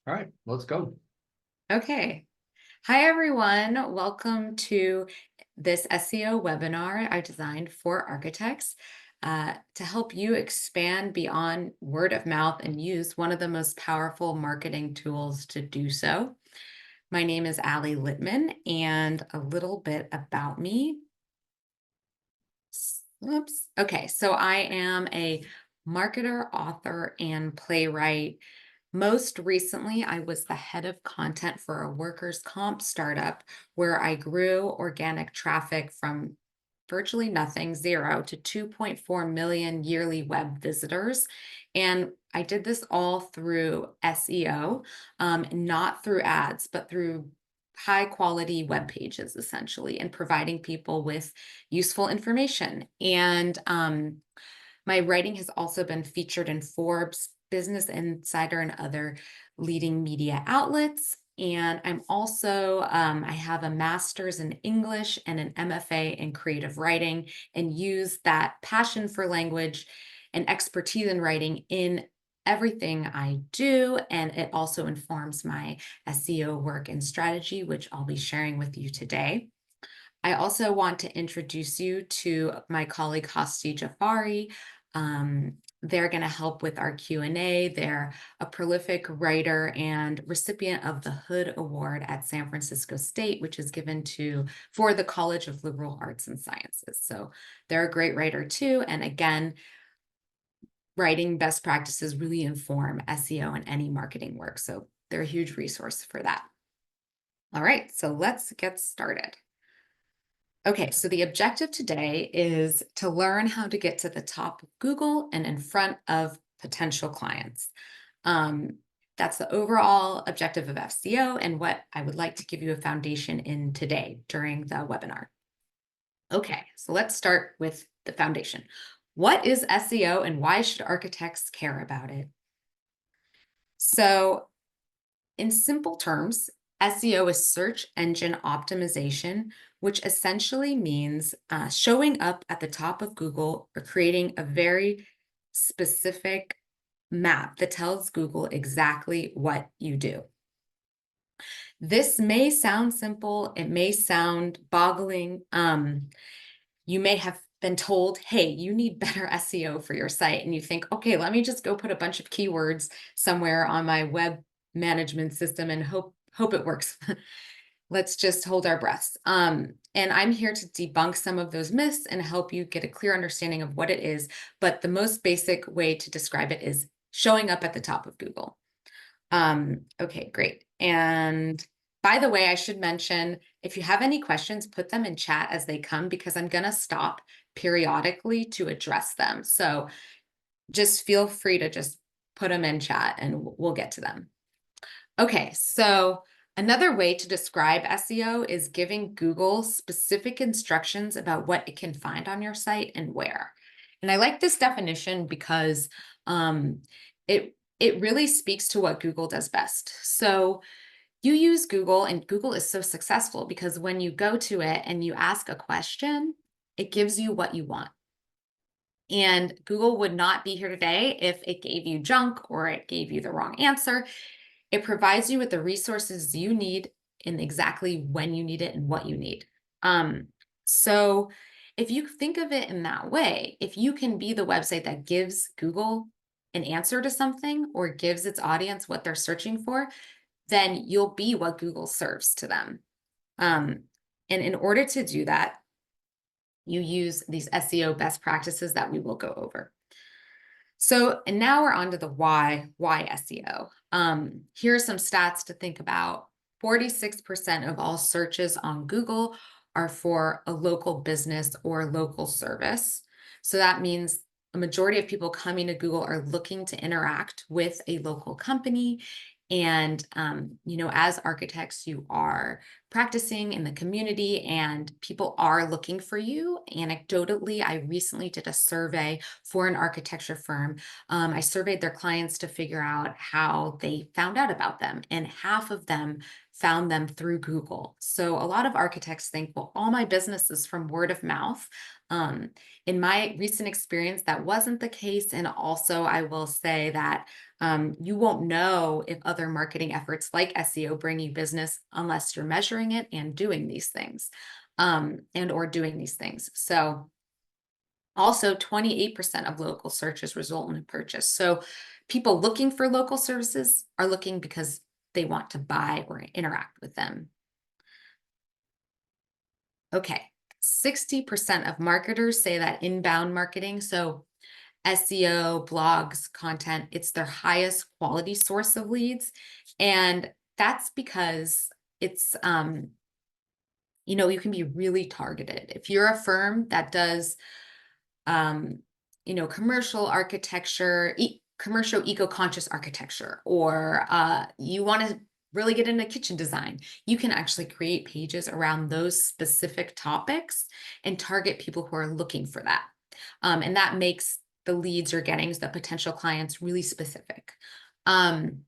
All right, let's go. Okay. Hi, everyone. Welcome to this SEO webinar I designed for architects to help you expand beyond word of mouth and use one of the most powerful marketing tools to do so. My name is Ali Littman, and a little bit about me. Oops. Okay, so I am a marketer, author, and playwright. Most recently, I was the head of content for a workers' comp startup where I grew organic traffic from virtually nothing, zero, to 2.4 million yearly web visitors. And I did this all through SEO, not through ads, but through high quality web pages, essentially, and providing people with useful information. And my writing has also been featured in Forbes, Business Insider, and other leading media outlets. And I have a master's in English and an MFA in creative writing, and use that passion for language and expertise in writing in everything I do. And it also informs my SEO work and strategy, which I'll be sharing with you today. I also want to introduce you to my colleague Hasti Jafari. They're going to help with our Q&A. They're a prolific writer and recipient of the Hood Award at San Francisco State, which is given to for the College of Liberal Arts and Sciences. So they're a great writer too. And again, writing best practices really inform SEO and any marketing work. So they're a huge resource for that. All right, so let's get started. Okay, so the objective today is to learn how to get to the top of Google and in front of potential clients. Um, that's the overall objective of SEO and what I would like to give you a foundation in today during the webinar. Okay, so let's start with the foundation. What is SEO and why should architects care about it? So, in simple terms, SEO is search engine optimization, which essentially means showing up at the top of Google or creating a very specific map that tells Google exactly what you do. This may sound simple, it may sound boggling. You may have been told, hey, you need better SEO for your site. And you think, okay, let me just go put a bunch of keywords somewhere on my web management system and hope it works. Let's just hold our breaths. And I'm here to debunk some of those myths and help you get a clear understanding of what it is. But the most basic way to describe it is showing up at the top of Google. Okay, great. And by the way, I should mention, if you have any questions, put them in chat as they come because I'm going to stop periodically to address them. So just feel free to just put them in chat and we'll get to them. Okay, so another way to describe SEO is giving Google specific instructions about what it can find on your site and where. And I like this definition because it really speaks to what Google does best. So you use Google, and Google is so successful because when you go to it and you ask a question, it gives you what you want. And Google would not be here today if it gave you junk or it gave you the wrong answer. It provides you with the resources you need in exactly when you need it and what you need. So if you think of it in that way, if you can be the website that gives Google an answer to something or gives its audience what they're searching for, then you'll be what Google serves to them. And in order to do that, you use these SEO best practices that we will go over. So, and now we're on to the why SEO. Here are some stats to think about. 46% of all searches on Google are for a local business or local service. So that means a majority of people coming to Google are looking to interact with a local company. And, as architects, you are practicing in the community and people are looking for you. Anecdotally, I recently did a survey for an architecture firm. I surveyed their clients to figure out how they found out about them, and half of them found them through Google. So a lot of architects think, well, all my business is from word of mouth. Um, in my recent experience, that wasn't the case. And also, I will say that you won't know if other marketing efforts like SEO bring you business unless you're measuring it and doing these things, and or doing these things. So also 28% of local searches result in a purchase. So people looking for local services are looking because they want to buy or interact with them. Okay. 60% of marketers say that inbound marketing, so SEO, blogs, content, it's their highest quality source of leads. And that's because it's, you can be really targeted. If you're a firm that does, um, commercial architecture, commercial eco-conscious architecture, or you want to really get into kitchen design, you can actually create pages around those specific topics and target people who are looking for that. And that makes the leads you're getting, the potential clients, really specific. And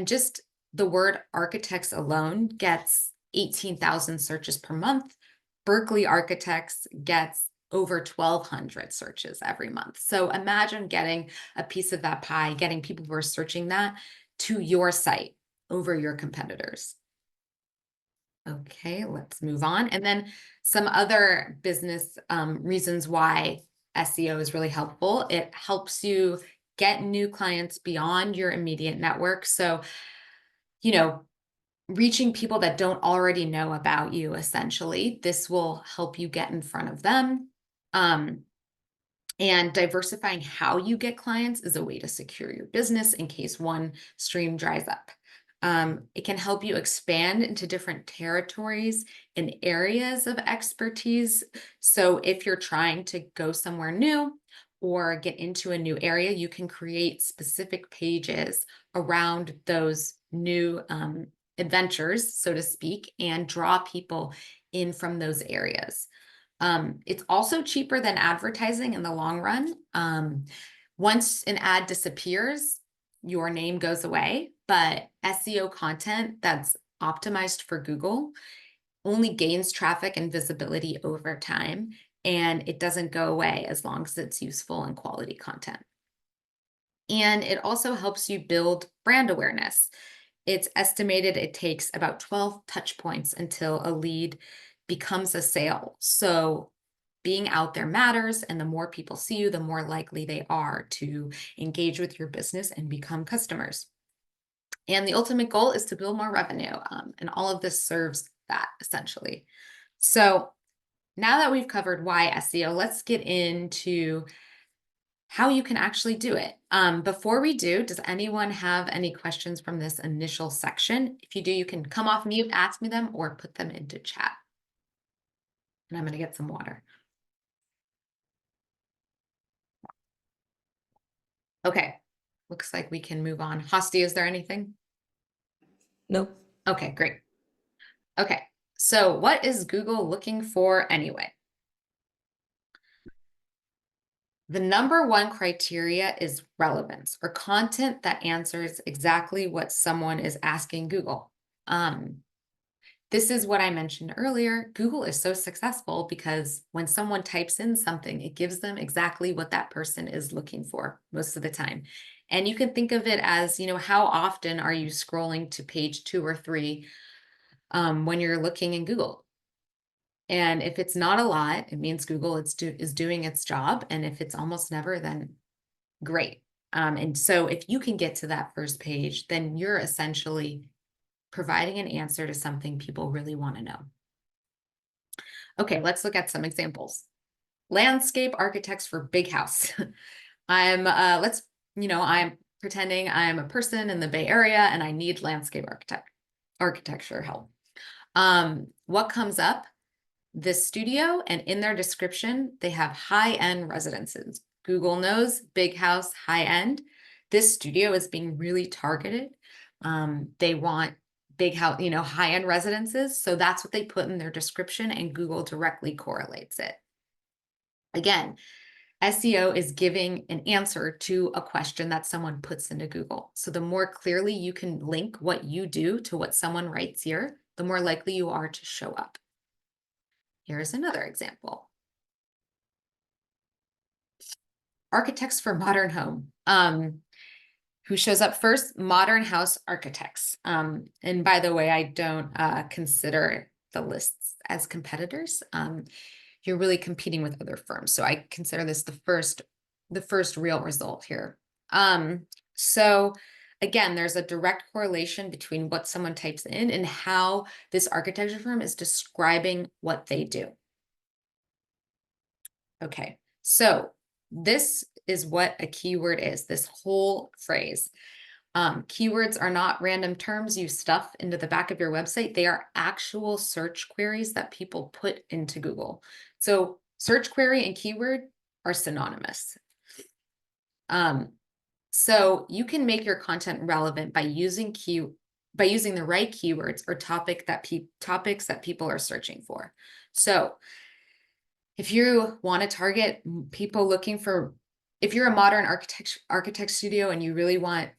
just the word architects alone gets 18,000 searches per month. Berkeley Architects gets over 1,200 searches every month. So imagine getting a piece of that pie, getting people who are searching that to your site over your competitors. Okay, let's move on. And then some other business reasons why SEO is really helpful. It helps you get new clients beyond your immediate network. So, you know, reaching people that don't already know about you, essentially, this will help you get in front of them. Um, and diversifying how you get clients is a way to secure your business in case one stream dries up. It can help you expand into different territories and areas of expertise. So if you're trying to go somewhere new or get into a new area, you can create specific pages around those new adventures, so to speak, and draw people in from those areas. It's also cheaper than advertising in the long run. Once an ad disappears, your name goes away, but SEO content that's optimized for Google only gains traffic and visibility over time, and it doesn't go away as long as it's useful and quality content. And it also helps you build brand awareness. It's estimated it takes about 12 touch points until a lead becomes a sale. So being out there matters, and the more people see you, the more likely they are to engage with your business and become customers. And the ultimate goal is to build more revenue. And all of this serves that essentially. So now that we've covered why SEO, let's get into how you can actually do it. Before we do, does anyone have any questions from this initial section? If you do, you can come off mute, ask me them, or put them into chat. And I'm going to get some water. Okay, looks like we can move on. Hosty, is there anything? Nope. Okay, great. Okay, so what is Google looking for anyway? The number one criteria is relevance, or content that answers exactly what someone is asking Google. This is what I mentioned earlier. Google is so successful because when someone types in something, it gives them exactly what that person is looking for most of the time. And you can think of it as, how often are you scrolling to page 2 or 3 when you're looking in Google? And if it's not a lot, it means Google is doing its job. And if it's almost never, then great. And so if you can get to that first page, then you're essentially providing an answer to something people really want to know. Okay, let's look at some examples. Landscape architects for big house. I'm pretending I'm a person in the Bay Area and I need landscape architecture help. What comes up? This studio, and in their description, they have high-end residences. Google knows big house, high-end. This studio is being really targeted. They want big house, high-end residences. So that's what they put in their description, and Google directly correlates it. Again, SEO is giving an answer to a question that someone puts into Google. So the more clearly you can link what you do to what someone writes here, the more likely you are to show up. Here's another example. Architects for modern home. Who shows up first? Modern house architects. And by the way, I don't consider the lists as competitors. You're really competing with other firms. So I consider this the first real result here. So again, there's a direct correlation between what someone types in and how this architecture firm is describing what they do. Okay, so this is what a keyword is, this whole phrase. Keywords are not random terms you stuff into the back of your website. They are actual search queries that people put into Google. So search query and keyword are synonymous. So you can make your content relevant by using the right keywords or topics that people are searching for. So if you want to target people if you're a modern architect studio and you really want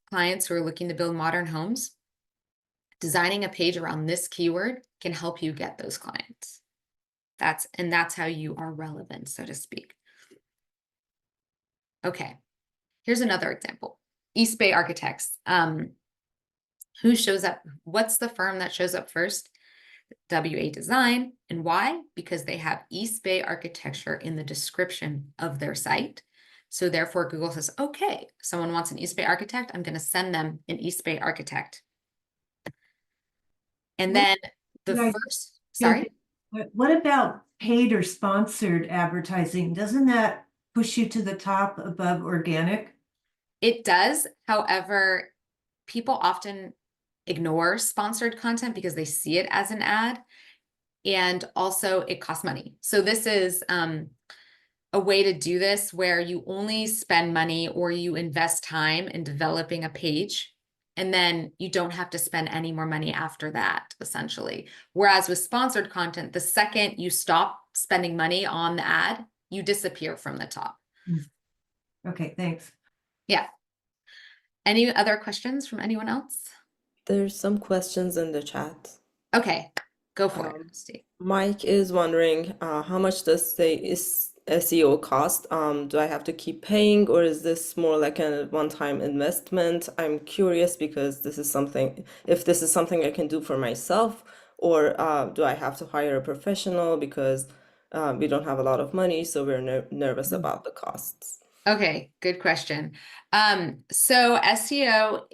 clients who are looking to build modern homes, designing a page around this keyword can help you get those clients. That's how you are relevant, so to speak. Okay, here's another example. East Bay Architects. Who shows up? What's the firm that shows up first? WA Design. And why? Because they have East Bay architecture in the description of their site. So therefore Google says, okay, someone wants an East Bay architect, I'm going to send them an East Bay architect. And then what about paid or sponsored advertising? Doesn't that push you to the top above organic? It does. However, people often ignore sponsored content because they see it as an ad, and also it costs money. So this is a way to do this where you only spend money or you invest time in developing a page, and then you don't have to spend any more money after that, essentially. Whereas with sponsored content, the second you stop spending money on the ad, you disappear from the top. Okay, thanks. Yeah. Any other questions from anyone else? There's some questions in the chat. Okay, go for it, Steve. Mike is wondering how much does SEO cost? Do I have to keep paying, or is this more like a one-time investment? I'm curious because if this is something I can do for myself, or do I have to hire a professional because we don't have a lot of money, so we're nervous about the costs. Okay, good question. So SEO.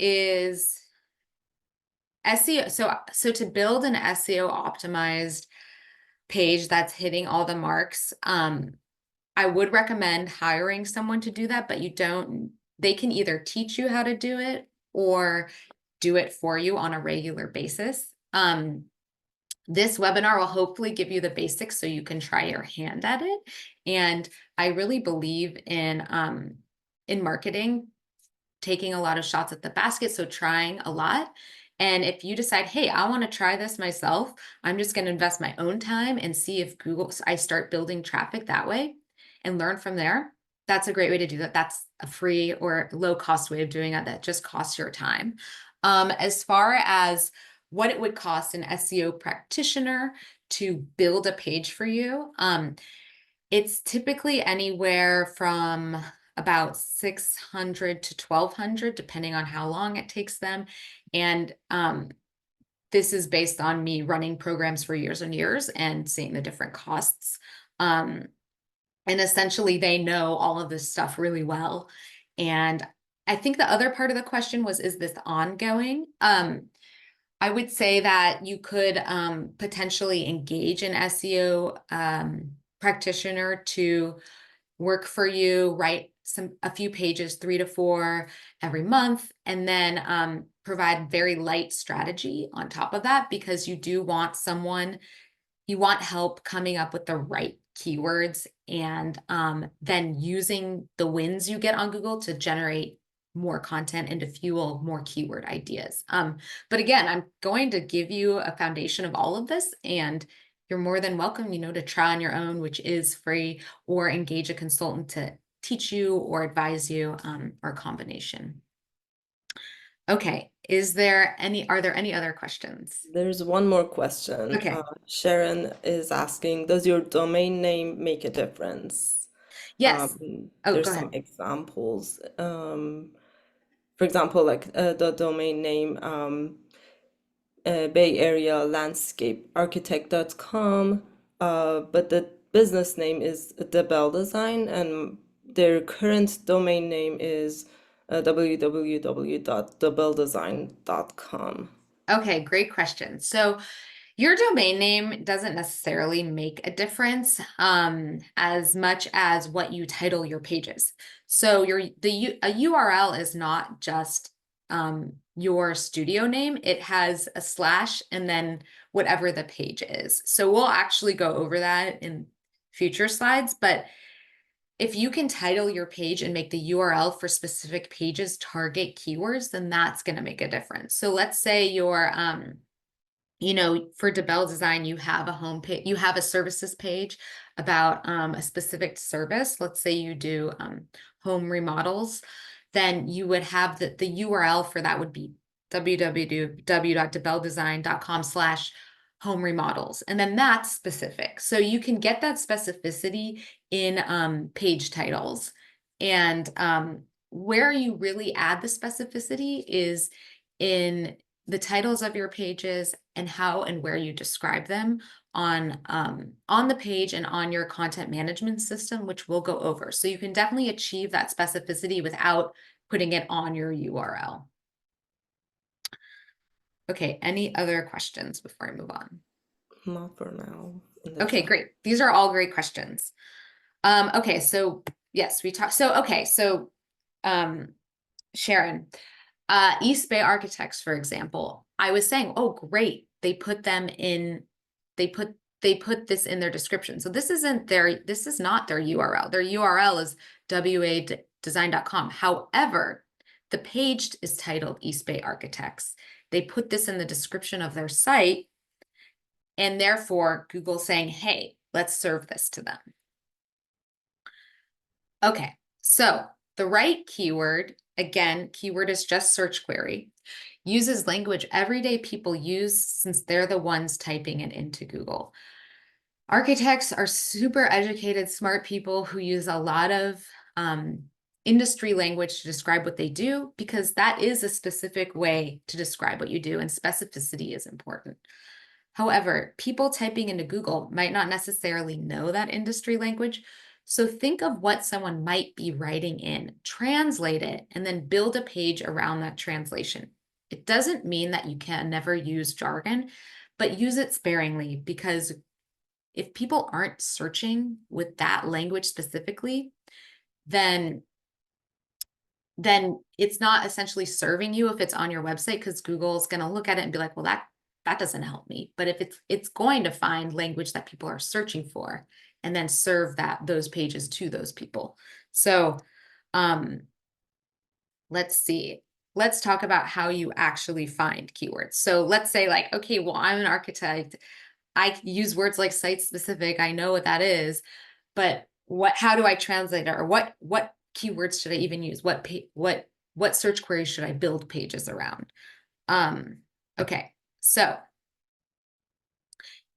So to build an SEO optimized page that's hitting all the marks, I would recommend hiring someone to do that, but they can either teach you how to do it or do it for you on a regular basis. This webinar will hopefully give you the basics so you can try your hand at it. And I really believe in marketing, taking a lot of shots at the basket, so trying a lot. And if you decide, hey, I want to try this myself, I'm just going to invest my own time and see if I start building traffic that way and learn from there. That's a great way to do that. That's a free or low cost way of doing it that just costs your time. As far as what it would cost an SEO practitioner to build a page for you, it's typically anywhere from about $600 to $1,200, depending on how long it takes them. And this is based on me running programs for years and years and seeing the different costs. And essentially, they know all of this stuff really well. And I think the other part of the question was, is this ongoing? I would say that you could potentially engage an SEO practitioner to work for you, write a few pages, 3 to 4 every month, and then provide very light strategy on top of that, because you want help coming up with the right keywords and then using the wins you get on Google to generate more content and to fuel more keyword ideas. But again, I'm going to give you a foundation of all of this, and you're more than welcome, to try on your own, which is free, or engage a consultant to teach you or advise you, or a combination. Okay, are there any other questions? There's one more question. Okay. Sharon is asking, does your domain name make a difference? Yes. Oh, There's go some ahead. examples. For example, like the domain name Bay Area Landscape Architect.com, but the business name is The Bell Design, and their current domain name is www.thebelldesign.com. Okay, great question. So your domain name doesn't necessarily make a difference as much as what you title your pages. So a URL is not just your studio name. It has a slash and then whatever the page is. So we'll actually go over that in future slides, but if you can title your page and make the URL for specific pages target keywords, then that's going to make a difference. So let's say you're for DeBell Design, you have a home page, you have a services page about a specific service. Let's say you do home remodels, then you would have the URL for that would be www.debelldesign.com/home remodels. And then that's specific. So you can get that specificity in page titles. And where you really add the specificity is in the titles of your pages and how and where you describe them on the page and on your content management system, which we'll go over. So you can definitely achieve that specificity without putting it on your URL. Okay, any other questions before I move on? Not for now. Okay, great. These are all great questions. Okay, so yes, we talked. So okay, so Sharon, East Bay Architects, for example, I was saying, oh, great, they put this in their description. So this is not their URL. Their URL is wadesign.com. However, the page is titled East Bay Architects. They put this in the description of their site, and therefore Google's saying, hey, let's serve this to them. Okay, so the right keyword, again, keyword is just search query, uses language everyday people use since they're the ones typing it into Google. Architects are super educated, smart people who use a lot of industry language to describe what they do, because that is a specific way to describe what you do, and specificity is important. However, people typing into Google might not necessarily know that industry language. So think of what someone might be writing in, translate it, and then build a page around that translation. It doesn't mean that you can never use jargon, but use it sparingly, because if people aren't searching with that language specifically, then it's not essentially serving you if it's on your website, because Google's going to look at it and be like, well, that doesn't help me. But if it's going to find language that people are searching for and then serve those pages to those people. So let's see. Let's talk about how you actually find keywords. So let's say like, okay, well, I'm an architect. I use words like site specific. I know what that is, but how do I translate it? Or what keywords should I even use? What search queries should I build pages around? Okay, so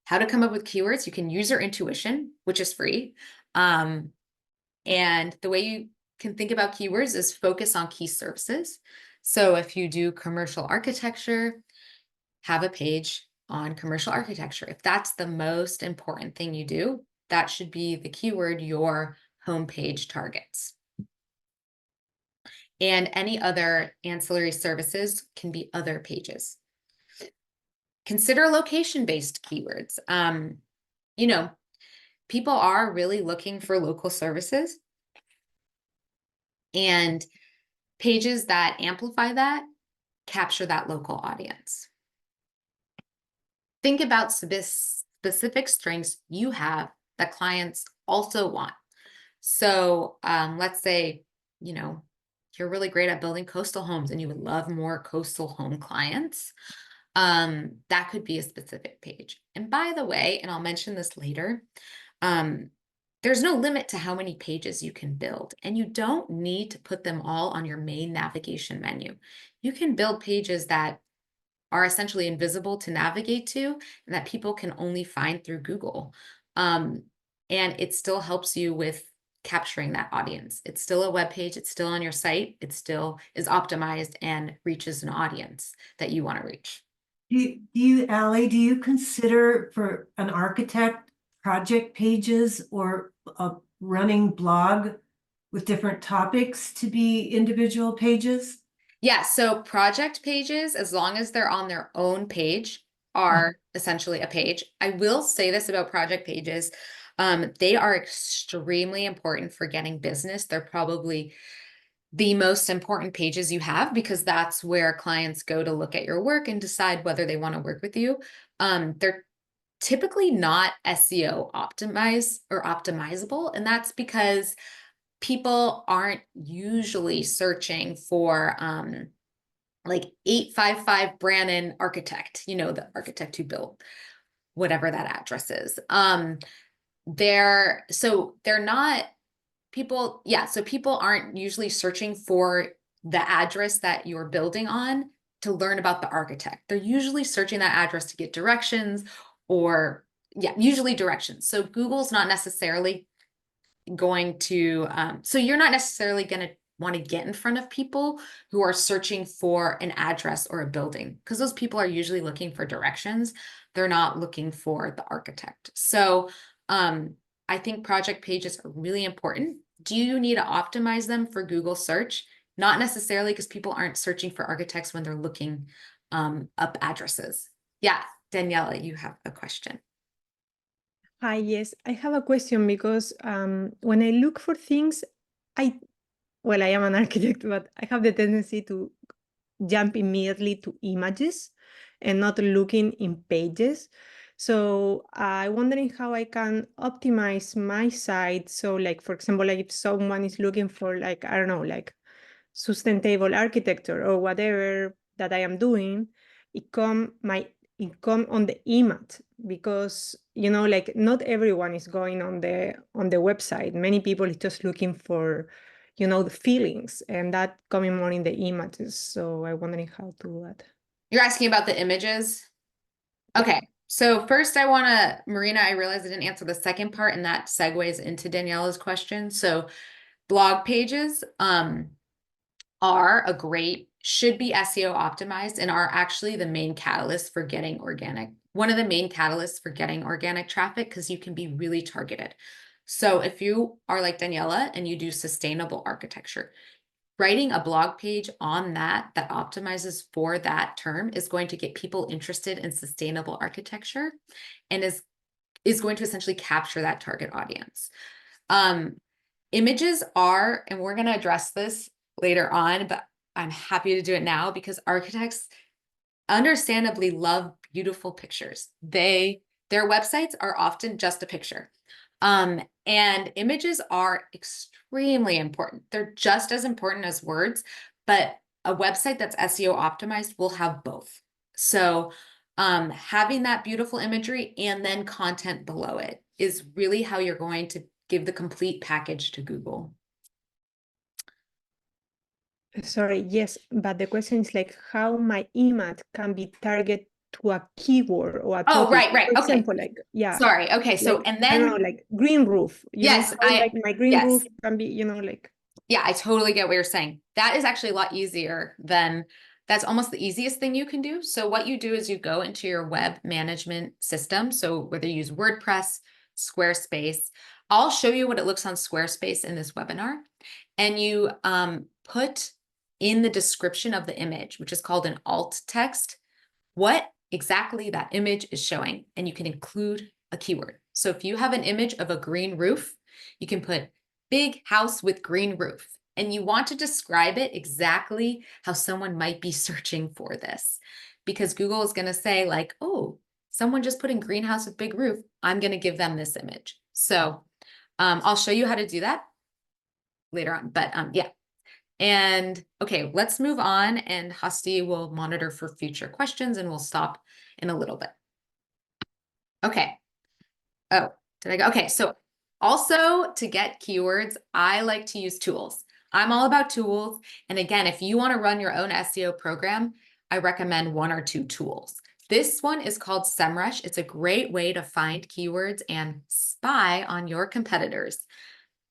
how to come up with keywords? You can use your intuition, which is free. And the way you can think about keywords is focus on key services. So if you do commercial architecture, have a page on commercial architecture. If that's the most important thing you do, that should be the keyword your homepage targets. And any other ancillary services can be other pages. Consider location-based keywords. People are really looking for local services, and pages that amplify that capture that local audience. Think about specific strengths you have that clients also want. So let's say, you're really great at building coastal homes and you would love more coastal home clients, that could be a specific page. And by the way, and I'll mention this later, there's no limit to how many pages you can build, and you don't need to put them all on your main navigation menu. You can build pages that are essentially invisible to navigate to and that people can only find through Google. And it still helps you with capturing that audience. It's still a web page, it's still on your site, it still is optimized and reaches an audience that you want to reach. Allie, do you consider for an architect project pages or a running blog with different topics to be individual pages? Yeah, so project pages, as long as they're on their own page, are essentially a page. I will say this about project pages. They are extremely important for getting business. They're probably the most important pages you have because that's where clients go to look at your work and decide whether they want to work with you. They're typically not SEO optimized or optimizable, and that's because people aren't usually searching for like 855 Brannan architect, you know, the architect who built whatever that address is. They're not people, yeah, so people aren't usually searching for the address that you're building on to learn about the architect. They're usually searching that address to get directions or, yeah, usually directions. So Google's not necessarily going to, so you're not necessarily going to want to get in front of people who are searching for an address or a building because those people are usually looking for directions. They're not looking for the architect. So I think project pages are really important. Do you need to optimize them for Google search? Not necessarily, because people aren't searching for architects when they're looking up addresses. Yeah, Daniela, you have a question. Hi, yes, I have a question because when I look for things, I am an architect, but I have the tendency to jump immediately to images and not looking in pages. So I'm wondering how I can optimize my site. So like, for example, like if someone is looking for like, I don't know, like sustainable architecture or whatever that I am doing, it come on the image because like not everyone is going on the website. Many people is just looking for the feelings, and that coming more in the images. So I'm wondering how to do that. You're asking about the images? Okay, so first Marina, I realized I didn't answer the second part, and that segues into Daniela's question. So blog pages should be SEO optimized and are actually the main catalyst for getting one of the main catalysts for getting organic traffic, because you can be really targeted. So if you are like Daniela and you do sustainable architecture, writing a blog page on that optimizes for that term is going to get people interested in sustainable architecture and is going to essentially capture that target audience. Images are, and we're going to address this later on, but I'm happy to do it now because architects understandably love beautiful pictures. Their websites are often just a picture. And images are extremely important. They're just as important as words, but a website that's SEO optimized will have both. So having that beautiful imagery and then content below it is really how you're going to give the complete package to Google. Sorry, yes, but the question is like how my image can be targeted to a keyword or a topic. Right. For example, like, yeah. Sorry. Okay. So, like, and then, I don't know, like green roof. Yes, like my green roof can be, like. Yeah, I totally get what you're saying. That is actually a lot easier that's almost the easiest thing you can do. So what you do is you go into your web management system. So whether you use WordPress, Squarespace, I'll show you what it looks on Squarespace in this webinar. And you put in the description of the image, which is called an alt text, what exactly that image is showing. And you can include a keyword. So if you have an image of a green roof, you can put big house with green roof. And you want to describe it exactly how someone might be searching for this. Because Google is going to say like, oh, someone just put in greenhouse with big roof. I'm going to give them this image. So I'll show you how to do that later on. But yeah. And okay, let's move on, and Hasti will monitor for future questions, and we'll stop in a little bit. Okay. Oh, did I go? Okay, so also to get keywords, I like to use tools. I'm all about tools. And again, if you want to run your own SEO program, I recommend 1 or 2 tools. This one is called SEMrush. It's a great way to find keywords and spy on your competitors.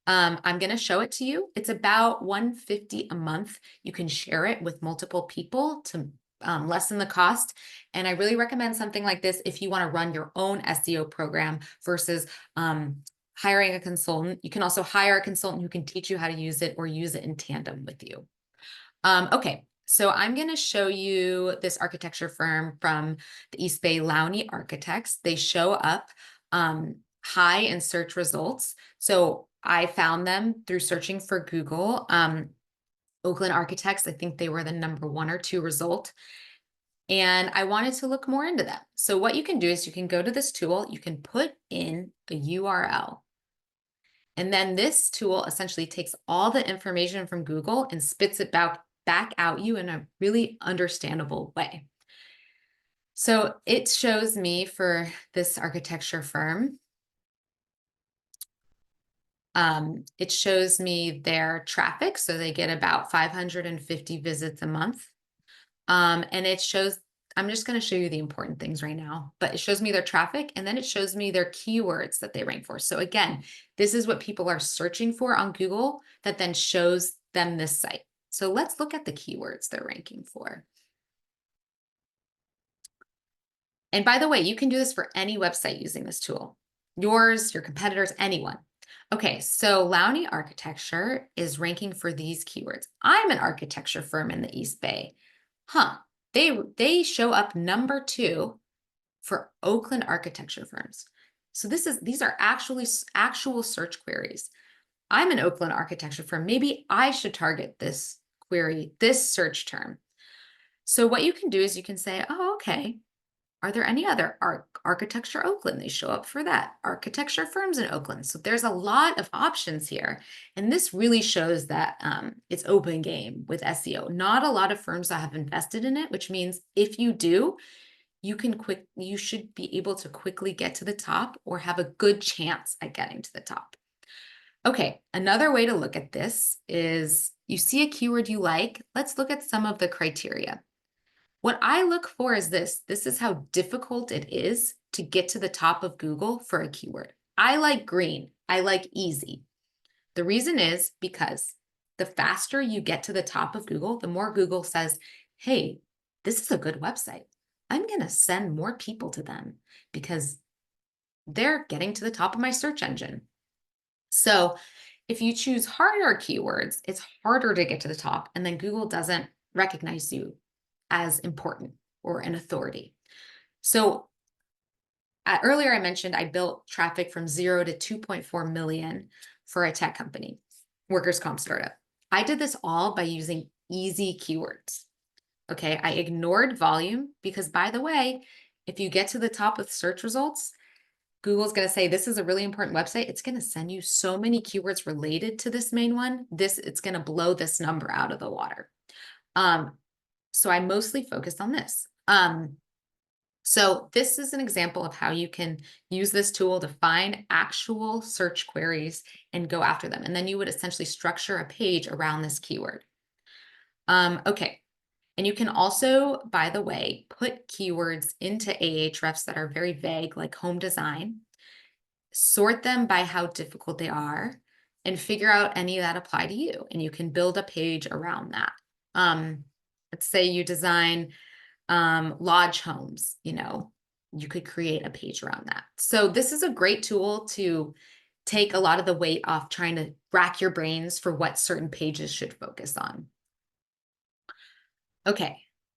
I'm going to show it to you. It's about $150 a month. You can share it with multiple people to lessen the cost. And I really recommend something like this if you want to run your own SEO program versus hiring a consultant. You can also hire a consultant who can teach you how to use it or use it in tandem with you. Okay, so I'm going to show you this architecture firm from the East Bay, Lowney Architects. They show up high in search results. So I found them through searching for Google. Oakland Architects, I think they were the number 1 or 2 result. And I wanted to look more into them. So what you can do is you can go to this tool, you can put in a URL. And then this tool essentially takes all the information from Google and spits it back out you in a really understandable way. So it shows me for this architecture firm, it shows me their traffic. So they get about 550 visits a month. And it shows, I'm just going to show you the important things right now, but it shows me their traffic, and then it shows me their keywords that they rank for. So again, this is what people are searching for on Google that then shows them this site. So let's look at the keywords they're ranking for. And by the way, you can do this for any website using this tool. Yours, your competitors, anyone. Okay, so Lowney Architecture is ranking for these keywords. I'm an architecture firm in the East Bay. They show up number 2 for Oakland architecture firms. So these are actual search queries. I'm an Oakland architecture firm. Maybe I should target this query, this search term. So what you can do is you can say, oh, okay, are there any other architecture Oakland? They show up for that. Architecture firms in Oakland. So there's a lot of options here. And this really shows that it's open game with SEO. Not a lot of firms that have invested in it, which means if you do, you should be able to quickly get to the top or have a good chance at getting to the top. Okay, another way to look at this is you see a keyword you like. Let's look at some of the criteria. What I look for is this. This is how difficult it is to get to the top of Google for a keyword. I like green. I like easy. The reason is because the faster you get to the top of Google, the more Google says, hey, this is a good website. I'm going to send more people to them because they're getting to the top of my search engine. So if you choose harder keywords, it's harder to get to the top, and then Google doesn't recognize you as important or an authority. So earlier I mentioned I built traffic from 0 to 2.4 million for a tech company, workers' comp startup. I did this all by using easy keywords. Okay, I ignored volume because, by the way, if you get to the top of search results, Google's going to say, this is a really important website. It's going to send you so many keywords related to this main one. It's going to blow this number out of the water. So I mostly focused on this. So this is an example of how you can use this tool to find actual search queries and go after them. And then you would essentially structure a page around this keyword. Okay. And you can also, by the way, put keywords into Ahrefs that are very vague, like home design, sort them by how difficult they are, and figure out any that apply to you. And you can build a page around that. Let's say you design lodge homes, you could create a page around that. So this is a great tool to take a lot of the weight off trying to rack your brains for what certain pages should focus on. Okay,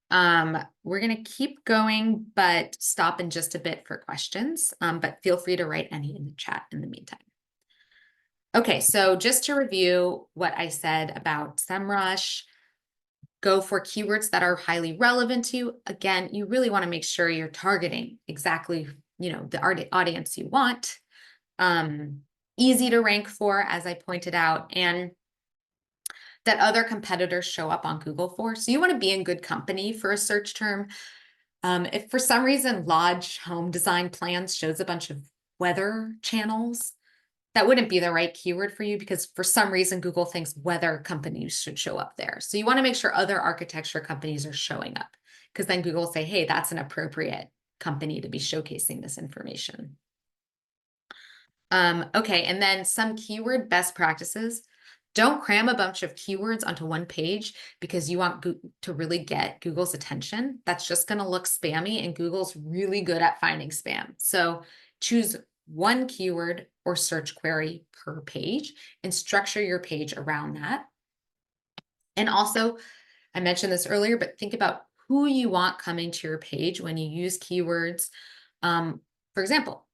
we're going to keep going, but stop in just a bit for questions, but feel free to write any in the chat in the meantime. Okay, so just to review what I said about SEMrush, go for keywords that are highly relevant to you. Again, you really want to make sure you're targeting exactly, the audience you want. Easy to rank for, as I pointed out, and that other competitors show up on Google for. So you want to be in good company for a search term. If for some reason Lodge Home Design Plans shows a bunch of weather channels, that wouldn't be the right keyword for you because for some reason Google thinks weather companies should show up there. So you want to make sure other architecture companies are showing up because then Google will say, hey, that's an appropriate company to be showcasing this information. Okay, and then some keyword best practices. Don't cram a bunch of keywords onto one page because you want to really get Google's attention. That's just going to look spammy, and Google's really good at finding spam. So choose one keyword or search query per page and structure your page around that. And also, I mentioned this earlier, but think about who you want coming to your page when you use keywords. For example,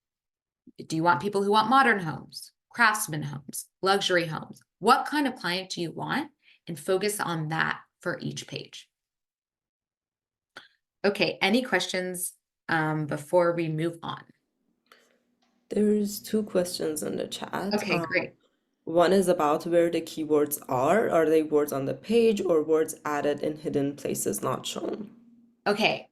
do you want people who want modern homes, craftsman homes, luxury homes? What kind of client do you want? And focus on that for each page. Okay, any questions before we move on? There's 2 questions in the chat. Okay, great. One is about where the keywords are. Are they words on the page or words added in hidden places not shown? Okay,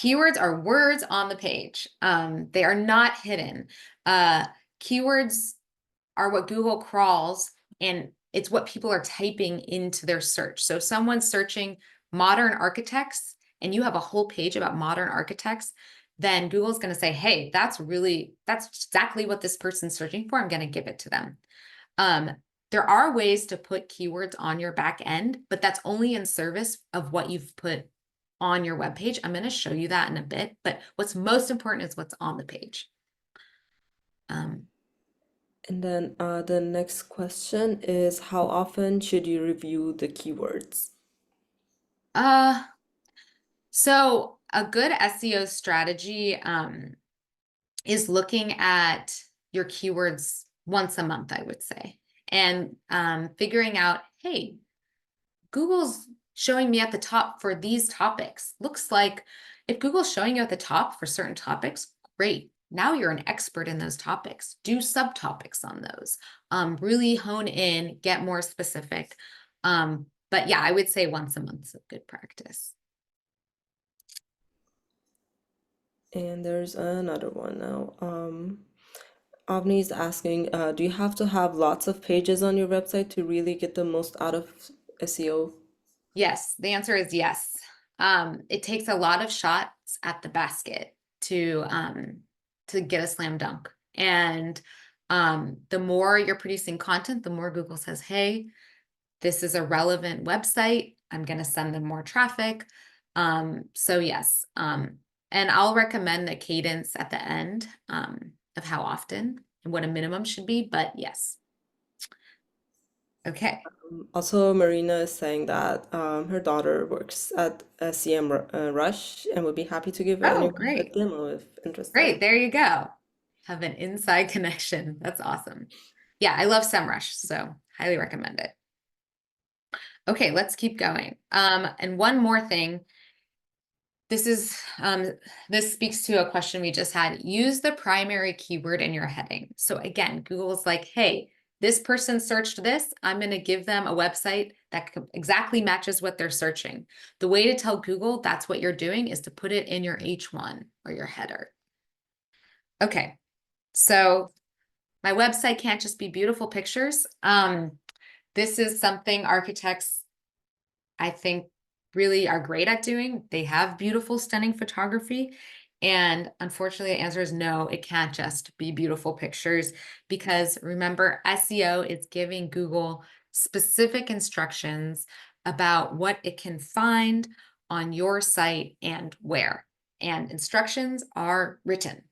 keywords are words on the page. They are not hidden. Keywords are what Google crawls, and it's what people are typing into their search. So if someone's searching modern architects and you have a whole page about modern architects, then Google's going to say, hey, that's exactly what this person's searching for. I'm going to give it to them. There are ways to put keywords on your back end, but that's only in service of what you've put on your web page. I'm going to show you that in a bit, but what's most important is what's on the page. And then the next question is, how often should you review the keywords? So a good SEO strategy is looking at your keywords once a month, I would say, and figuring out, hey, Google's showing me at the top for these topics. Looks like if Google's showing you at the top for certain topics, great. Now you're an expert in those topics. Do subtopics on those. Really hone in, get more specific. But yeah, I would say once a month is a good practice. And there's another one now. Avni's asking, do you have to have lots of pages on your website to really get the most out of SEO? Yes, the answer is yes. It takes a lot of shots at the basket to get a slam dunk. And the more you're producing content, the more Google says, hey, this is a relevant website. I'm going to send them more traffic. So yes, and I'll recommend the cadence at the end of how often and what a minimum should be, but yes. Okay. Also, Marina is saying that her daughter works at SEM Rush and would be happy to give anyone a Great. demo if interested. Great, there you go. Have an inside connection. That's awesome. Yeah, I love SEMrush, so highly recommend it. Okay, let's keep going. And one more thing. This speaks to a question we just had. Use the primary keyword in your heading. So again, Google's like, hey, this person searched this. I'm going to give them a website that exactly matches what they're searching. The way to tell Google that's what you're doing is to put it in your H1 or your header. Okay, so my website can't just be beautiful pictures. This is something architects, I think, really are great at doing. They have beautiful, stunning photography. And unfortunately, the answer is no, it can't just be beautiful pictures because remember, SEO is giving Google specific instructions about what it can find on your site and where. And instructions are written.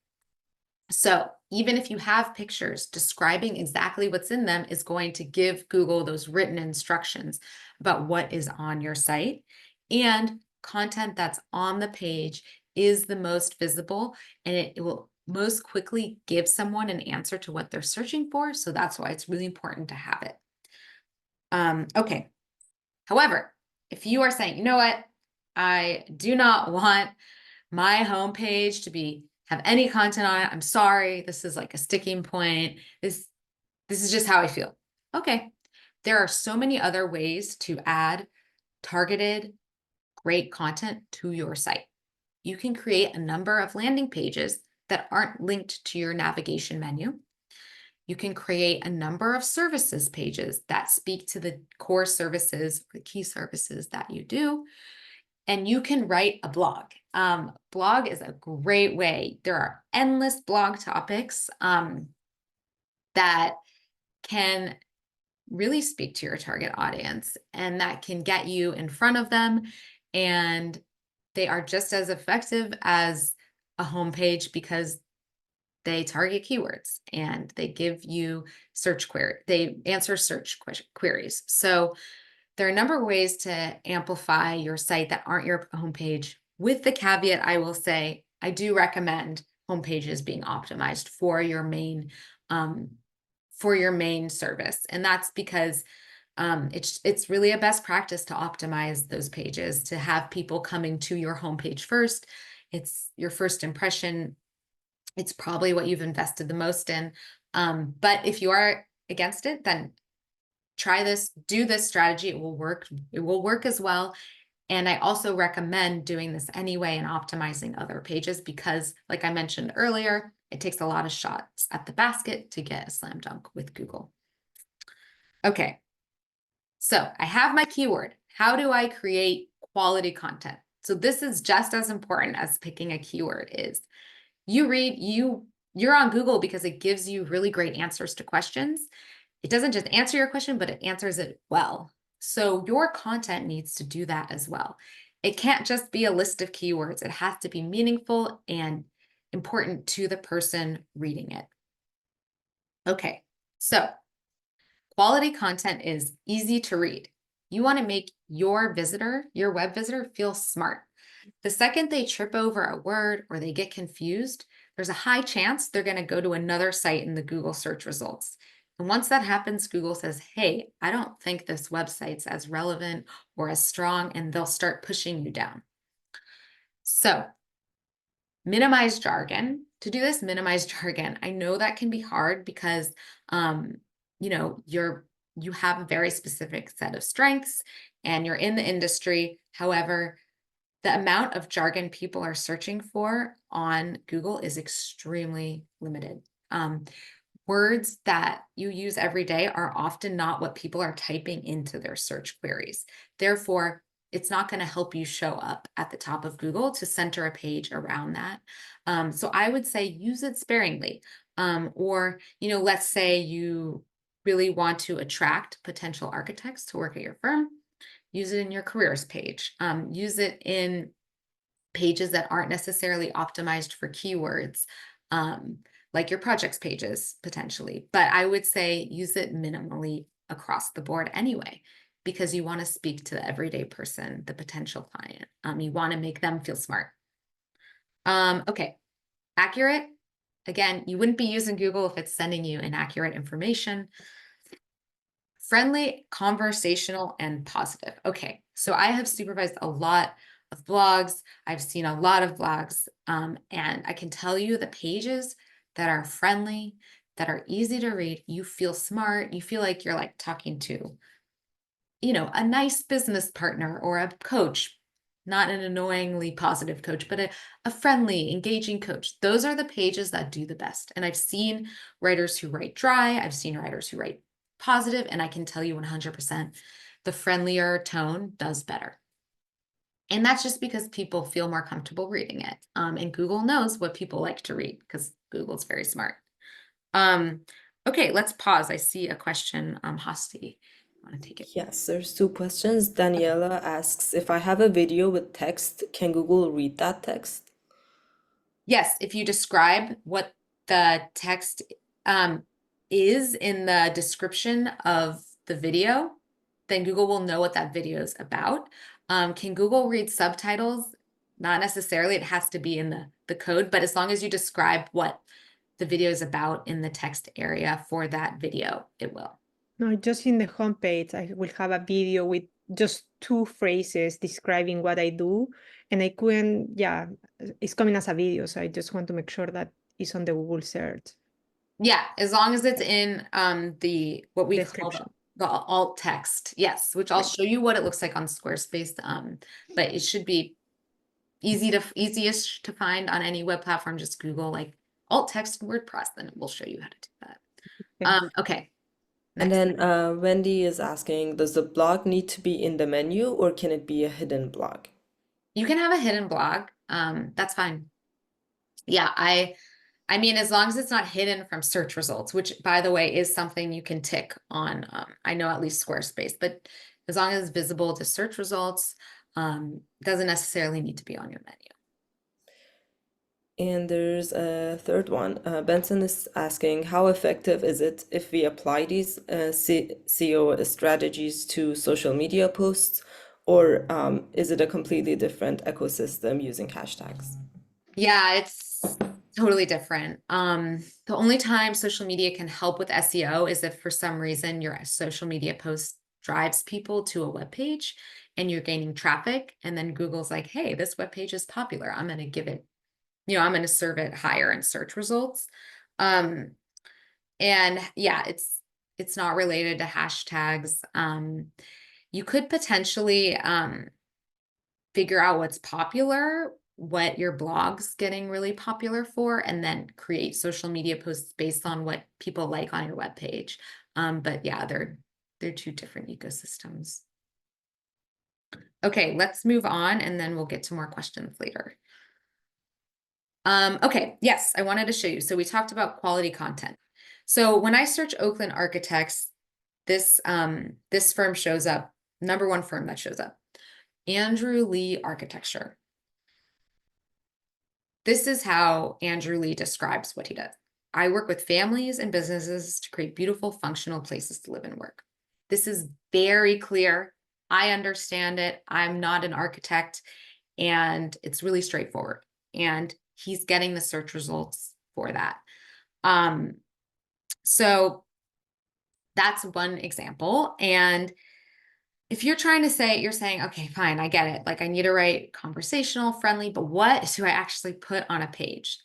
So even if you have pictures, describing exactly what's in them is going to give Google those written instructions about what is on your site. And content that's on the page is the most visible, and it will most quickly give someone an answer to what they're searching for. So that's why it's really important to have it. Okay. However, if you are saying, you know what, I do not want my homepage to have any content on it. I'm sorry, this is like a sticking point. This is just how I feel. Okay, there are so many other ways to add targeted, great content to your site. You can create a number of landing pages that aren't linked to your navigation menu. You can create a number of services pages that speak to the core services, the key services that you do. And you can write a blog. Blog is a great way. There are endless blog topics that can really speak to your target audience and that can get you in front of them. And they are just as effective as a homepage because they target keywords and they give you search query. They answer search queries. So there are a number of ways to amplify your site that aren't your homepage. With the caveat, I will say, I do recommend homepages being optimized for your main service. And that's because it's really a best practice to optimize those pages, to have people coming to your homepage first. It's your first impression. It's probably what you've invested the most in. But if you are against it, then try this, do this strategy. It will work. It will work as well. And I also recommend doing this anyway and optimizing other pages because, like I mentioned earlier, it takes a lot of shots at the basket to get a slam dunk with Google. Okay, so I have my keyword. How do I create quality content? So this is just as important as picking a keyword is. You're on Google because it gives you really great answers to questions. It doesn't just answer your question, but it answers it well. So your content needs to do that as well. It can't just be a list of keywords. It has to be meaningful and important to the person reading it. Okay, so quality content is easy to read. You want to make your web visitor, feel smart. The second they trip over a word or they get confused, there's a high chance they're going to go to another site in the Google search results. And once that happens, Google says, hey, I don't think this website's as relevant or as strong, and they'll start pushing you down. So minimize jargon. To do this, minimize jargon. I know that can be hard because, you have a very specific set of strengths and you're in the industry. However, the amount of jargon people are searching for on Google is extremely limited. Words that you use every day are often not what people are typing into their search queries. Therefore, it's not going to help you show up at the top of Google to center a page around that. So I would say use it sparingly. Or, let's say you really want to attract potential architects to work at your firm. Use it in your careers page. Use it in pages that aren't necessarily optimized for keywords, like your projects pages potentially. But I would say use it minimally across the board anyway, because you want to speak to the everyday person, the potential client. You want to make them feel smart. Okay, accurate. Again, you wouldn't be using Google if it's sending you inaccurate information. Friendly, conversational, and positive. Okay, so I have supervised a lot of blogs. I've seen a lot of blogs, and I can tell you the pages that are friendly, that are easy to read, you feel smart, you feel like you're like talking to, a nice business partner or a coach, not an annoyingly positive coach, but a friendly, engaging coach. Those are the pages that do the best. And I've seen writers who write dry, I've seen writers who write positive, and I can tell you 100% the friendlier tone does better. And that's just because people feel more comfortable reading it. And Google knows what people like to read because Google's very smart. Okay, let's pause. I see a question. Hasti, you want to take it? Yes, there's two questions. Daniela asks, if I have a video with text, can Google read that text? Yes, if you describe what the text is in the description of the video, then Google will know what that video is about. Can Google read subtitles? Not necessarily. It has to be in the code, but as long as you describe what the video is about in the text area for that video, it will. No, just in the homepage, I will have a video with just 2 phrases describing what I do. And I couldn't, it's coming as a video. So I just want to make sure that it's on the Google search Yeah, as long as it's in what we call description. The alt text, yes, which I'll show you what it looks like on Squarespace. But it should be easiest to find on any web platform. Just Google like alt text WordPress, then it will show you how to do that. Okay. And Next. then Wendy is asking, does the blog need to be in the menu or can it be a hidden blog? You can have a hidden blog. That's fine. Yeah, I mean, as long as it's not hidden from search results, which by the way, is something you can tick on, I know at least Squarespace, but as long as it's visible to search results, doesn't necessarily need to be on your menu. And there's a third one. Benson is asking, how effective is it if we apply these SEO strategies to social media posts, or is it a completely different ecosystem using hashtags? Yeah, it's totally different. The only time social media can help with SEO is if for some reason your social media post drives people to a web page and you're gaining traffic, and then Google's like, hey, this web page is popular. I'm going to give it, I'm going to serve it higher in search results. And yeah, it's not related to hashtags. You could potentially figure out what's popular, what your blog's getting really popular for, and then create social media posts based on what people like on your webpage. But yeah, they're two different ecosystems. Okay, let's move on and then we'll get to more questions later. Okay, yes, I wanted to show you. So we talked about quality content. So when I search Oakland architects, this firm shows up, #1 firm that shows up, Andrew Lee Architecture. This is how Andrew Lee describes what he does. I work with families and businesses to create beautiful, functional places to live and work. This is very clear. I understand it. I'm not an architect, and it's really straightforward. And he's getting the search results for that. So that's one example. And if you're trying to say, you're saying, okay, fine, I get it. Like I need to write conversational, friendly, but what do I actually put on a page?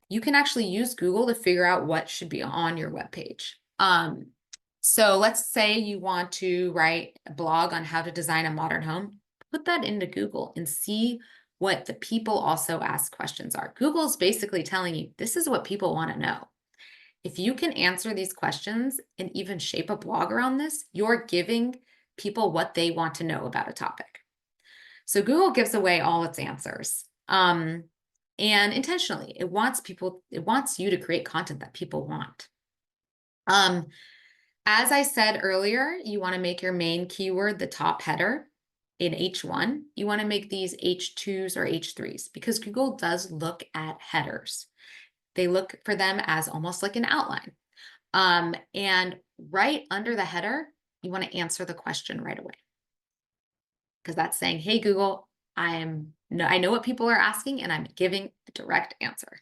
You can actually use Google to figure out what should be on your webpage. So let's say you want to write a blog on how to design a modern home. Put that into Google and see what the people also ask questions are. Google is basically telling you, this is what people want to know. If you can answer these questions and even shape a blog around this, you're giving people what they want to know about a topic. So Google gives away all its answers. And intentionally, it wants you to create content that people want. As I said earlier, you want to make your main keyword the top header in H1. You want to make these H2s or H3s because Google does look at headers. They look for them as almost like an outline. And right under the header, you want to answer the question right away. Because that's saying, hey, Google, I know what people are asking and I'm giving a direct answer.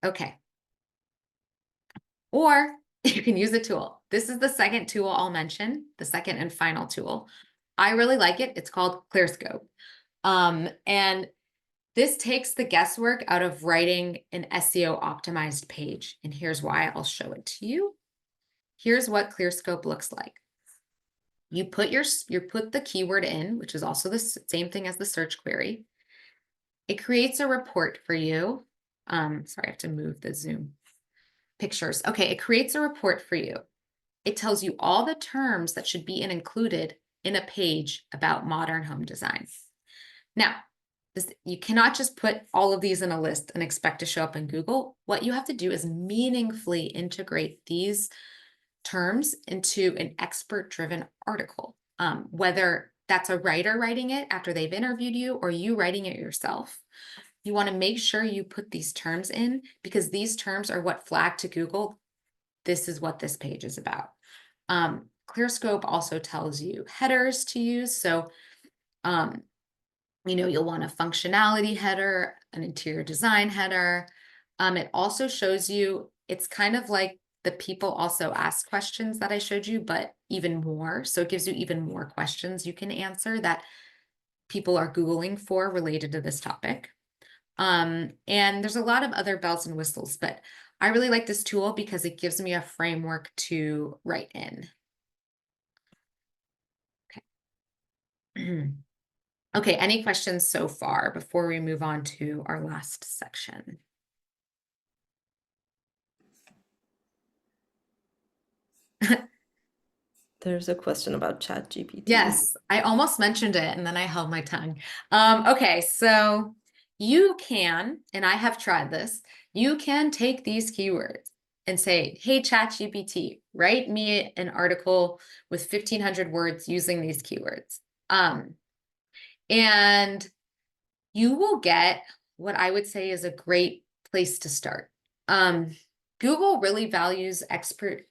Okay. Or you can use a tool. This is the second tool I'll mention, the second and final tool. I really like it. It's called ClearScope. And this takes the guesswork out of writing an SEO optimized page. And here's why. I'll show it to you. Here's what ClearScope looks like. You put the keyword in, which is also the same thing as the search query. It creates a report for you. Sorry, I have to move the Zoom pictures. Okay, it creates a report for you. It tells you all the terms that should be included in a page about modern home design. Now, you cannot just put all of these in a list and expect to show up in Google. What you have to do is meaningfully integrate these terms into an expert-driven article, whether that's a writer writing it after they've interviewed you or you writing it yourself. You want to make sure you put these terms in because these terms are what flag to Google. This is what this page is about. ClearScope also tells you headers to use. So, you'll want a functionality header, an interior design header. It also shows you, it's kind of like the people also ask questions that I showed you, but even more. So it gives you even more questions you can answer that people are Googling for related to this topic. And there's a lot of other bells and whistles, but I really like this tool because it gives me a framework to write in. Okay. Okay, any questions so far before we move on to our last section? There's a question about ChatGPT. Yes, I almost mentioned it and then I held my tongue. Okay, so you can, and I have tried this, you can take these keywords and say, hey, ChatGPT, write me an article with 1,500 words using these keywords. And you will get what I would say is a great place to start. Google really values expert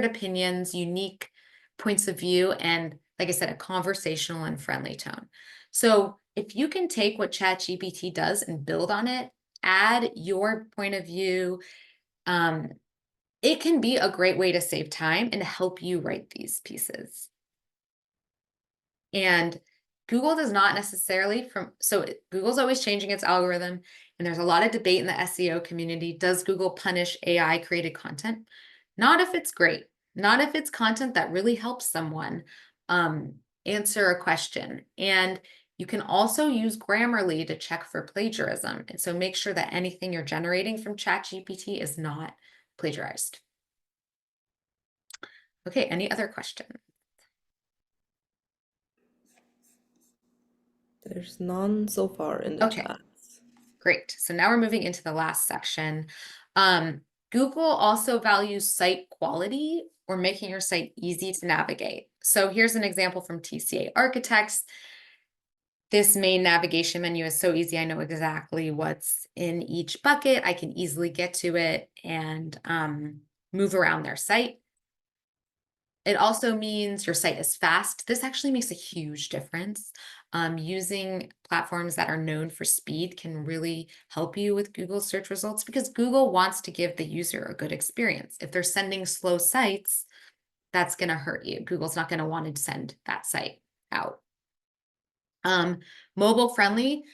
opinions, unique points of view, and like I said, a conversational and friendly tone. So if you can take what ChatGPT does and build on it, add your point of view, it can be a great way to save time and help you write these pieces. And Google does not necessarily Google's always changing its algorithm, and there's a lot of debate in the SEO community. Does Google punish AI created content? Not if it's great, not if it's content that really helps someone answer a question. And you can also use Grammarly to check for plagiarism. And so make sure that anything you're generating from ChatGPT is not plagiarized. Okay, any other questions? There's none so far in the Okay. chats. Great. So now we're moving into the last section. Google also values site quality or making your site easy to navigate. So here's an example from TCA Architects. This main navigation menu is so easy. I know exactly what's in each bucket. I can easily get to it and move around their site. It also means your site is fast. This actually makes a huge difference. Using platforms that are known for speed can really help you with Google search results because Google wants to give the user a good experience. If they're sending slow sites, that's going to hurt you. Google's not going to want to send that site out. Mobile friendly,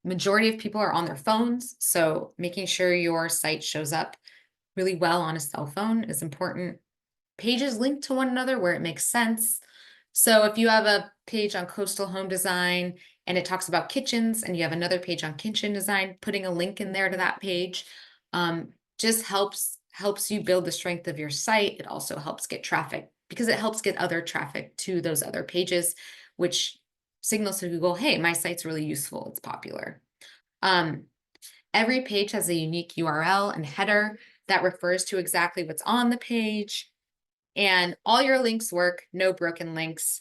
majority of people are on their phones, so making sure your site shows up really well on a cell phone is important. Pages link to one another where it makes sense. So if you have a page on coastal home design and it talks about kitchens and you have another page on kitchen design, putting a link in there to that page just helps you build the strength of your site. It also helps get traffic because it helps get other traffic to those other pages, which signals to Google, hey, my site's really useful, it's popular. Every page has a unique URL and header that refers to exactly what's on the page. And all your links work, no broken links.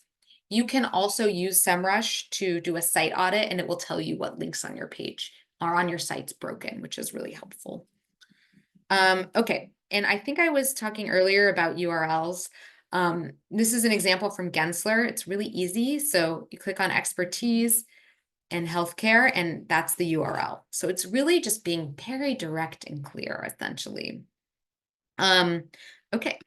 You can also use SEMrush to do a site audit and it will tell you what links on your page or on your site's broken, which is really helpful. Okay, and I think I was talking earlier about URLs. This is an example from Gensler. It's really easy. So you click on expertise and healthcare, and that's the URL. So it's really just being very direct and clear, essentially. Okay.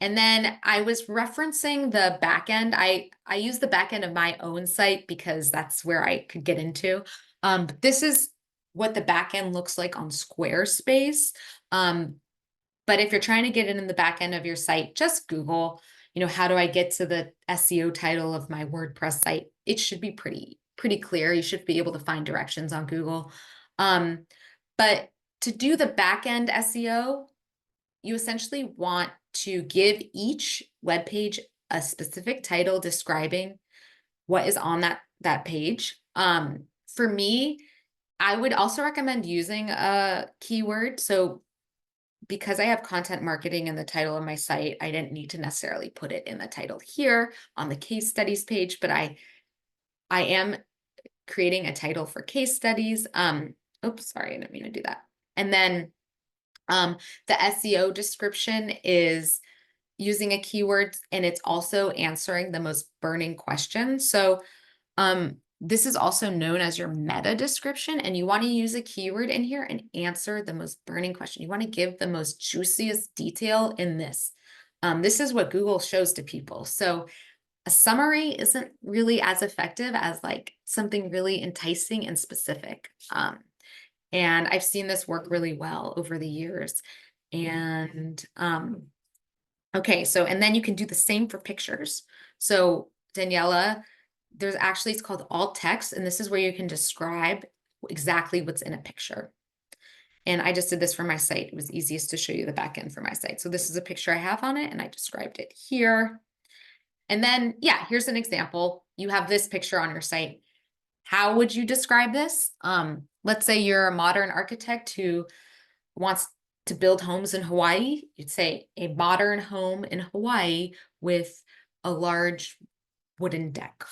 And then I was referencing the backend. I use the backend of my own site because that's where I could get into. But this is what the backend looks like on Squarespace. But if you're trying to get it in the backend of your site, just Google, how do I get to the SEO title of my WordPress site? It should be pretty clear. You should be able to find directions on Google. But to do the backend SEO, you essentially want to give each web page a specific title describing what is on that page. For me, I would also recommend using a keyword. So because I have content marketing in the title of my site, I didn't need to necessarily put it in the title here on the case studies page, but I am creating a title for case studies. Oops, sorry, I didn't mean to do that. And then the SEO description is using a keyword and it's also answering the most burning question. So this is also known as your meta description, and you want to use a keyword in here and answer the most burning question. You want to give the most juiciest detail in this. This is what Google shows to people. So a summary isn't really as effective as like something really enticing and specific. And I've seen this work really well over the years. And okay, so, and then you can do the same for pictures. So Daniela, there's actually, it's called alt text, and this is where you can describe exactly what's in a picture. And I just did this for my site. It was easiest to show you the back end for my site. So this is a picture I have on it, and I described it here. And then, yeah, here's an example. You have this picture on your site. How would you describe this? Let's say you're a modern architect who wants to build homes in Hawaii. You'd say a modern home in Hawaii with a large wooden deck.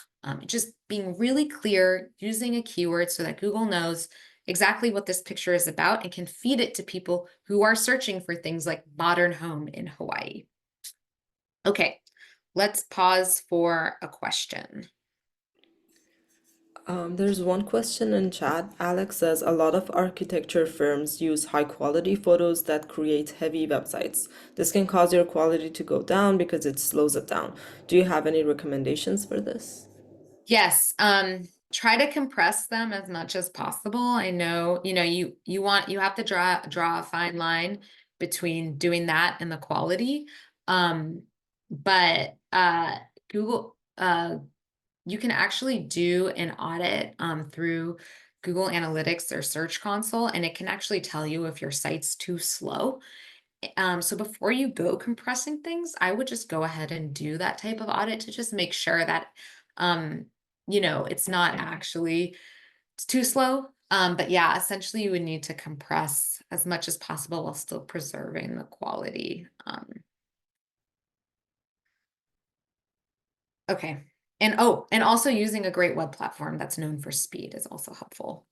Just being really clear, using a keyword so that Google knows exactly what this picture is about and can feed it to people who are searching for things like modern home in Hawaii. Okay, let's pause for a question. There's one question in chat. Alex says a lot of architecture firms use high quality photos that create heavy websites. This can cause your quality to go down because it slows it down. Do you have any recommendations for this? Yes, try to compress them as much as possible. I know, you have to draw a fine line between doing that and the quality. But Google, you can actually do an audit through Google Analytics or Search Console, and it can actually tell you if your site's too slow. So before you go compressing things, I would just go ahead and do that type of audit to just make sure that it's not actually too slow. But yeah, essentially you would need to compress as much as possible while still preserving the quality. Okay. And also using a great web platform that's known for speed is also helpful.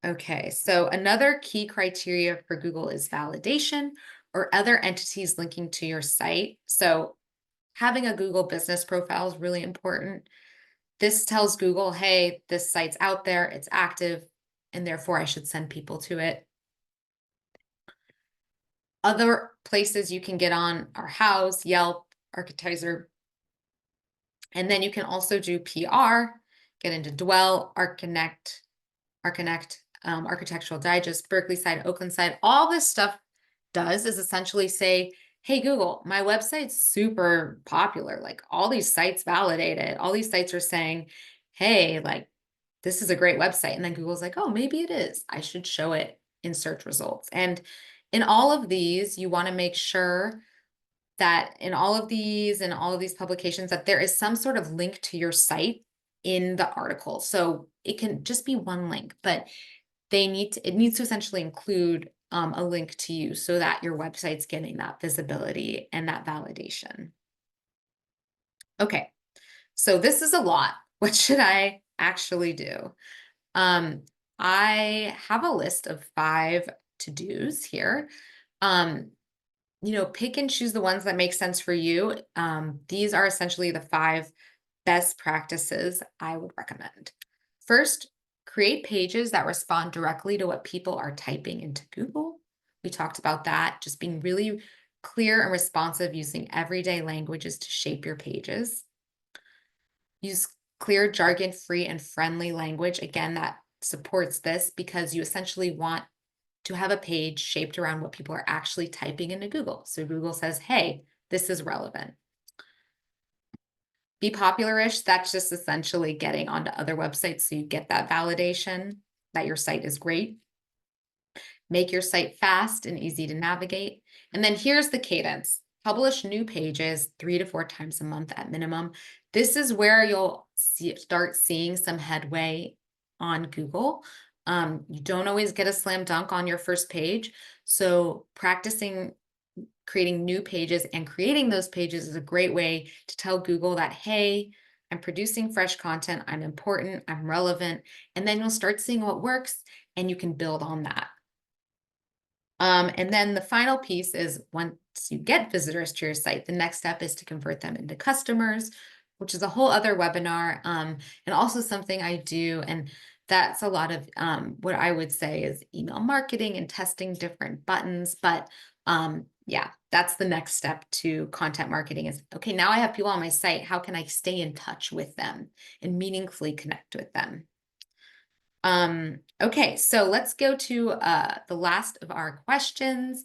Okay, so another key criteria for Google is validation or other entities linking to your site. So having a Google business profile is really important. This tells Google, hey, this site's out there, it's active, and therefore I should send people to it. Other places you can get on are Houzz, Yelp, Architizer. And then you can also do PR, get into Dwell, Archinect, Architectural Digest, Berkeley side, Oakland side. All this stuff does is essentially say, hey, Google, my website's super popular. Like all these sites validate it. All these sites are saying, hey, like this is a great website. And then Google's like, oh, maybe it is. I should show it in search results. And in all of these, you want to make sure that in all of these publications that there is some sort of link to your site in the article. So it can just be one link, but it needs to essentially include a link to you so that your website's getting that visibility and that validation. Okay, so this is a lot. What should I actually do? I have a list of 5 to-dos here. Pick and choose the ones that make sense for you. These are essentially the 5 best practices I would recommend. First, create pages that respond directly to what people are typing into Google. We talked about that, just being really clear and responsive using everyday languages to shape your pages. Use clear, jargon-free, and friendly language. Again, that supports this because you essentially want to have a page shaped around what people are actually typing into Google. So Google says, hey, this is relevant. Be popular-ish, that's just essentially getting onto other websites so you get that validation that your site is great. Make your site fast and easy to navigate. And then here's the cadence. Publish new pages 3 to 4 times a month at minimum. This is where you'll start seeing some headway on Google. You don't always get a slam dunk on your first page. So practicing creating new pages and creating those pages is a great way to tell Google that, hey, I'm producing fresh content, I'm important, I'm relevant, and then you'll start seeing what works and you can build on that. And then the final piece is once you get visitors to your site, the next step is to convert them into customers, which is a whole other webinar, and also something I do. And that's a lot of what I would say is email marketing and testing different buttons. But yeah, that's the next step to content marketing is, okay, now I have people on my site. How can I stay in touch with them and meaningfully connect with them? Okay, so let's go to the last of our questions.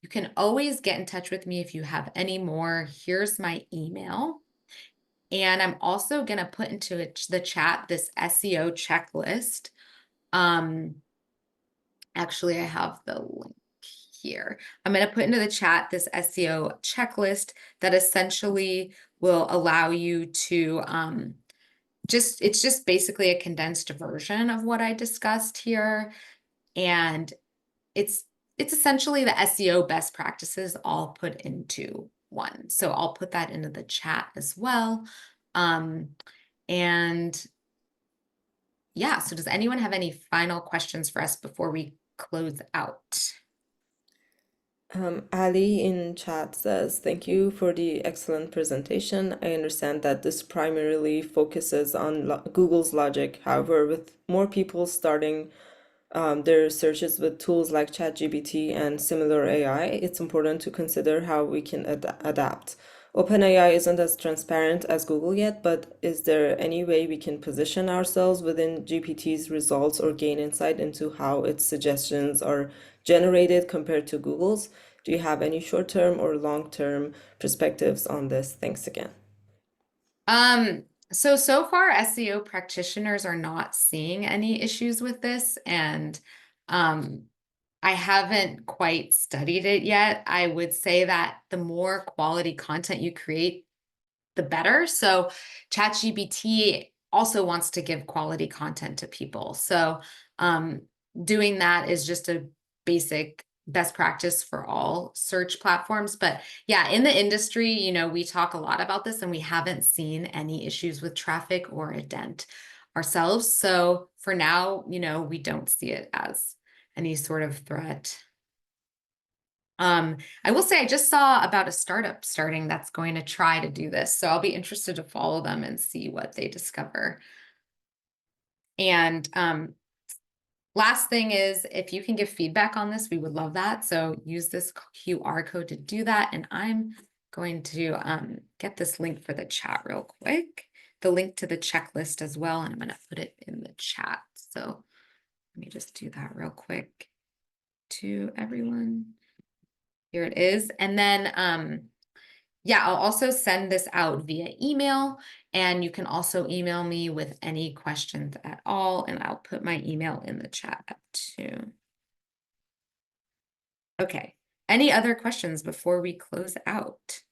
You can always get in touch with me if you have any more. Here's my email. And I'm also going to put into the chat this SEO checklist. Actually, I have the link here. I'm going to put into the chat this SEO checklist that essentially will allow you to it's just basically a condensed version of what I discussed here. And it's essentially the SEO best practices all put into one. So I'll put that into the chat as well. And yeah, so does anyone have any final questions for us before we close out? Ali in chat says, thank you for the excellent presentation. I understand that this primarily focuses on Google's logic. However, with more people starting their searches with tools like ChatGPT and similar AI, it's important to consider how we can adapt. OpenAI isn't as transparent as Google yet, but is there any way we can position ourselves within GPT's results or gain insight into how its suggestions are generated compared to Google's? Do you have any short-term or long-term perspectives on this? Thanks again. So far SEO practitioners are not seeing any issues with this, and I haven't quite studied it yet. I would say that the more quality content you create, the better. So ChatGPT also wants to give quality content to people. So doing that is just a basic best practice for all search platforms. But yeah, in the industry, you know, we talk a lot about this and we haven't seen any issues with traffic or a dent ourselves. So for now, you know, we don't see it as any sort of threat. I will say I just saw about a startup starting that's going to try to do this. So I'll be interested to follow them and see what they discover. And last thing is, if you can give feedback on this, we would love that. So use this QR code to do that. And I'm going to get this link for the chat real quick, the link to the checklist as well. And I'm going to put it in the chat. So let me just do that real quick to everyone. Here it is. And then, yeah, I'll also send this out via email, and you can also email me with any questions at all, and I'll put my email in the chat too. Okay, any other questions before we close out?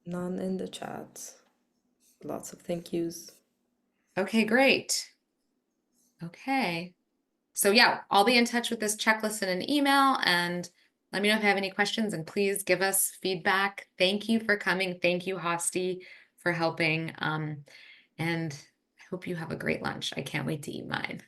None in the chat. Lots of thank yous. Okay, great. Okay. So yeah, I'll be in touch with this checklist in an email, and let me know if you have any questions, and please give us feedback. Thank you for coming. Thank you, Hosty, for helping. And I hope you have a great lunch. I can't wait to eat mine.